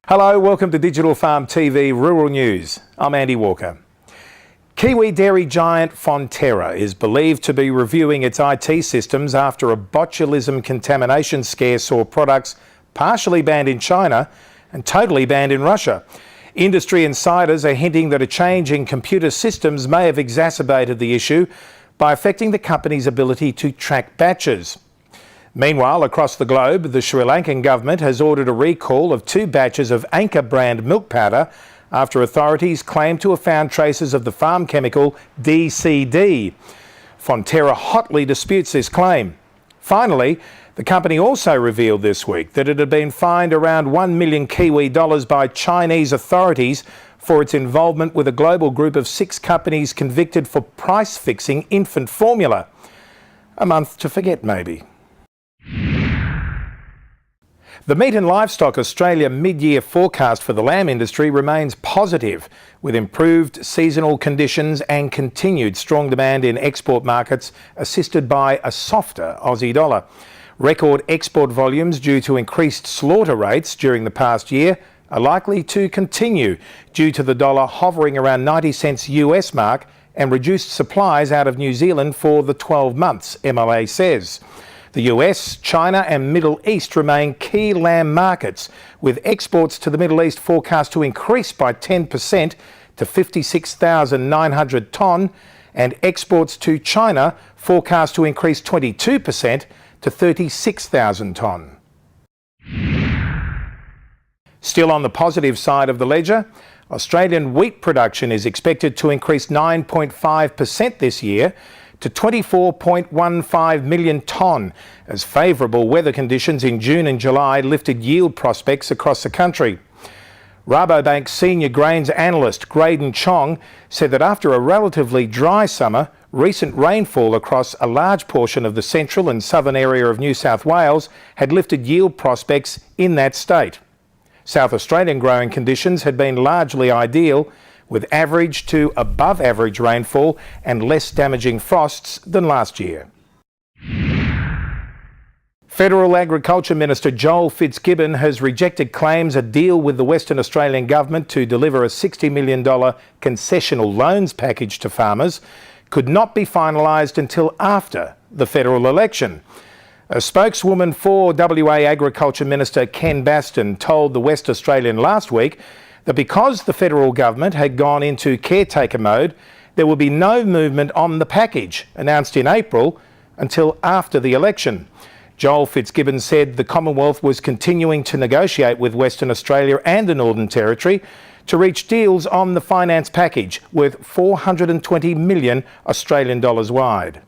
Hello, welcome to Digital Farm TV Rural News. I'm Andy Walker. Kiwi dairy giant Fonterra is believed to be reviewing its IT systems after a botulism contamination scare saw products partially banned in China and totally banned in Russia. Industry insiders are hinting that a change in computer systems may have exacerbated the issue by affecting the company's ability to track batches. Meanwhile, across the globe, the Sri Lankan government has ordered a recall of 2 batches of Anchor brand milk powder after authorities claim to have found traces of the farm chemical DCD. Fonterra hotly disputes this claim. Finally, the company also revealed this week that it had been fined around 1 million Kiwi dollars by Chinese authorities for its involvement with a global group of 6 companies convicted for price-fixing infant formula. A month to forget, maybe. The Meat and Livestock Australia mid-year forecast for the lamb industry remains positive, with improved seasonal conditions and continued strong demand in export markets assisted by a softer Aussie dollar. Record export volumes due to increased slaughter rates during the past year are likely to continue due to the dollar hovering around 90 cents US mark and reduced supplies out of New Zealand for the 12 months, MLA says. The US, China and Middle East remain key lamb markets, with exports to the Middle East forecast to increase by 10% to 56,900 tonne and exports to China forecast to increase 22% to 36,000 tonne. Still on the positive side of the ledger, Australian wheat production is expected to increase 9.5% this year to 24.15 million tonne, as favourable weather conditions in June and July lifted yield prospects across the country. Rabobank senior grains analyst Graydon Chong said that after a relatively dry summer, recent rainfall across a large portion of the central and southern area of New South Wales had lifted yield prospects in that state. South Australian growing conditions had been largely ideal, with average to above average rainfall and less damaging frosts than last year. Federal Agriculture Minister Joel Fitzgibbon has rejected claims a deal with the Western Australian Government to deliver a $60 million concessional loans package to farmers could not be finalised until after the federal election. A spokeswoman for WA Agriculture Minister Ken Baston told the West Australian last week that because the federal government had gone into caretaker mode, there will be no movement on the package announced in April until after the election. Joel Fitzgibbon said the Commonwealth was continuing to negotiate with Western Australia and the Northern Territory to reach deals on the finance package worth 420 million Australian dollars wide.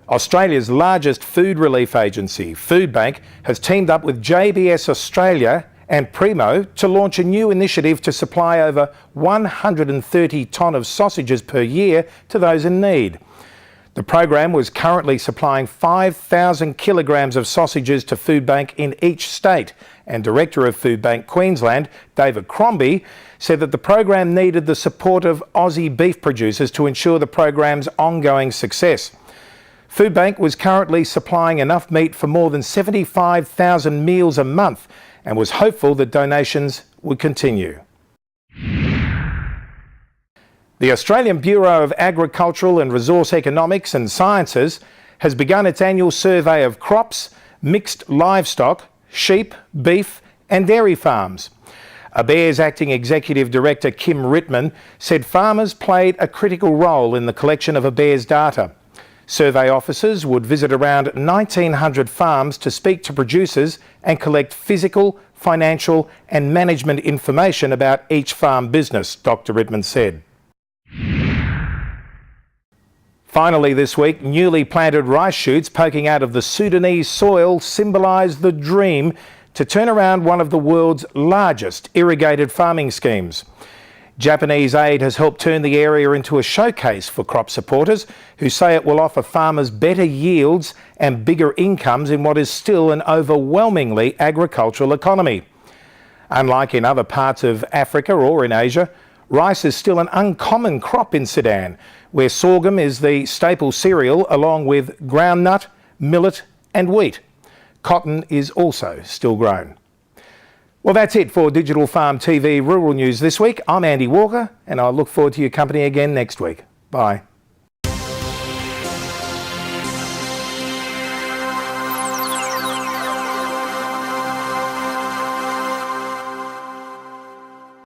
Australia's largest food relief agency, Foodbank, has teamed up with JBS Australia and Primo to launch a new initiative to supply over 130 tonne of sausages per year to those in need. The program was currently supplying 5,000 kilograms of sausages to Foodbank in each state, and Director of Foodbank Queensland, David Crombie, said that the program needed the support of Aussie beef producers to ensure the program's ongoing success. Foodbank was currently supplying enough meat for more than 75,000 meals a month and was hopeful that donations would continue. The Australian Bureau of Agricultural and Resource Economics and Sciences has begun its annual survey of crops, mixed livestock, sheep, beef and dairy farms. ABARE's acting executive director Kim Rittman said farmers played a critical role in the collection of ABARE's data. Survey officers would visit around 1,900 farms to speak to producers and collect physical, financial and management information about each farm business, Dr. Rittman said. Finally this week, newly planted rice shoots poking out of the Sudanese soil symbolise the dream to turn around one of the world's largest irrigated farming schemes. Japanese aid has helped turn the area into a showcase for crop supporters who say it will offer farmers better yields and bigger incomes in what is still an overwhelmingly agricultural economy. Unlike in other parts of Africa or in Asia, rice is still an uncommon crop in Sudan, where sorghum is the staple cereal along with groundnut, millet and wheat. Cotton is also still grown. Well, that's it for Digital Farm TV Rural News this week. I'm Andy Walker, and I look forward to your company again next week. Bye.